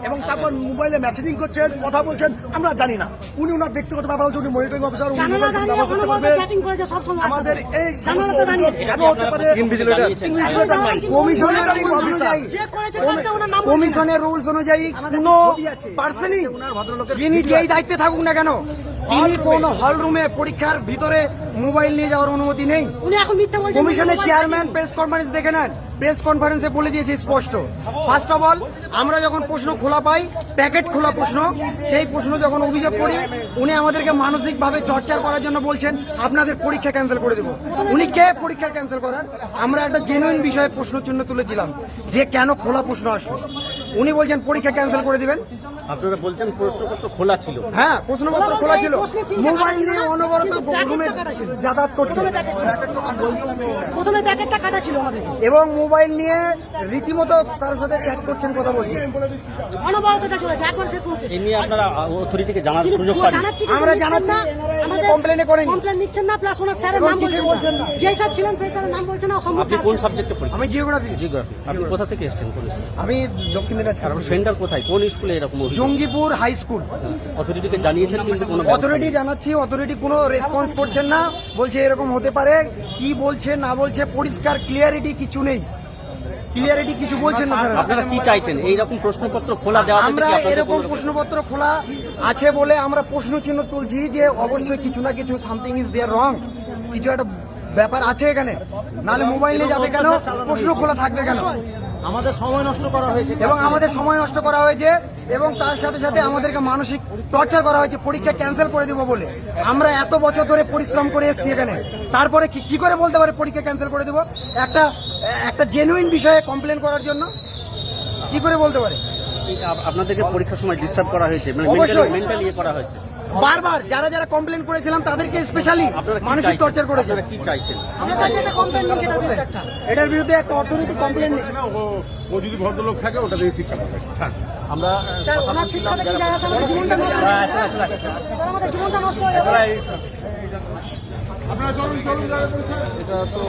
এবং তারপর মোবাইলে মেসেজিং করছেন, কথা বলছেন, আমরা জানি না। উনি ওনার ব্যক্তিগত ব্যাপার হচ্ছে, উনি মনিটরিং অফিসার, উনি মোবাইল ব্যবহার করতে পারবেন। আমাদের এই সমস্ত অভিযোগ কেন হতে পারে? কমিশনের রুলস অনুযায়ী কোনো পার্সনই যিনি যেই দায়িত্বে থাকুক না কেন, তিনি কোন হল রুমে পরীক্ষার ভিতরে মোবাইল নিয়ে যাওয়ার অনুমতি নেই। কমিশনের চেয়ারম্যান প্রেস কনফারেন্স দেখে নেন, প্রেস কনফারেন্সে বলে দিয়েছে স্পষ্ট। ফার্স্ট অফ অল, আমরা যখন প্রশ্ন খোলা পাই, প্যাকেট খোলা প্রশ্ন, সেই প্রশ্ন যখন অভিযোগ করি, উনি আমাদেরকে মানসিকভাবে টর্চার করার জন্য বলছেন আপনাদের পরীক্ষা ক্যান্সেল করে দেবো। উনি কে পরীক্ষা ক্যান্সেল করার? আমরা একটা জেনুইন বিষয়ে প্রশ্ন চিহ্ন তুলেছিলাম যে কেন খোলা প্রশ্ন আসলো। উনি বলছেন পরীক্ষা ক্যান্সেল করে দিবেন। আপনারা বলছেন প্রশ্নপত্র খোলা ছিল। হ্যাঁ, প্রশ্নপত্র খোলা ছিল, মোবাইল নিয়ে অনবরত রুমে যাতায়াত করছে এবং মোবাইল নিয়ে রীতিমতো তার সাথে চ্যাট করছেন, কথা বলছেন। এই নিয়ে আপনারা অথরিটিকে জানার সুযোগ পান? আমরা জানাচ্ছি, কমপ্লেনে করেন। আপনি কোন সাবজেক্টে পড়েছেন? আমি জিওগ্রাফি। জিওগ্রাফি। আপনি কোথা থেকে এসেছেন? আমি দক্ষিণ দিনাজপুর। সেন্টার কোথায়, কোন স্কুলে এরকম অভিযোগ? Jangipur high school. অথরিটিকে জানিয়েছেন কিন্তু কোনো অথরিটি জানাচ্ছি, অথরিটি কোনো রেসপন্স করছেন না, বলছে এরকম হতে পারে। কি বলছে না বলছে পরিষ্কার ক্লিয়ারিটি কিছু নেই, ক্লিয়ারিটি কিছু বলছেন না স্যার। আপনারা কি চাইছেন? এইরকম প্রশ্নপত্র খোলা দেওয়া? আমরা এরকম প্রশ্নপত্র খোলা আছে বলে আমরা প্রশ্ন চিহ্ন তুলছি যে অবশ্যই কিছু না কিছু সামথিং ইজ দেয়ার রং, কিছু একটা ব্যাপার আছে এখানে, নাহলে মোবাইল নিয়ে যাবে কেন, প্রশ্ন খোলা থাকবে কেন? আমাদের সময় নষ্ট করা হয়েছে এবং আমাদের সময় নষ্ট করা হয়েছে এবং তার সাথে সাথে আমাদেরকে মানসিক টর্চার করা হয়েছে পরীক্ষা ক্যান্সেল করে দেবো বলে। আমরা এত বছর ধরে পরিশ্রম করে এসেছি এখানে, তারপরে কি করে বলতে পারে পরীক্ষা ক্যান্সেল করে দেবো? একটা জেনুইন বিষয়ে কমপ্লেন করার জন্য কি করে বলতে পারে? আপনাদেরকে পরীক্ষার সময় ডিস্টার্ব করা হয়েছে, মেন্টালি করা হয়েছে বারবার। যারা যারা কমপ্লেন করেছিলাম তাদেরকে স্পেশালি মানসিক টর্চার করেছে। কি চাইছেন? এটার বিরুদ্ধে একটা অথরিটি কমপ্লেন। ও যদি ভদ্রলোক থাকে ওটা দিয়ে শিক্ষা পাবে। আমরা আপনারা চলুন, এটা তো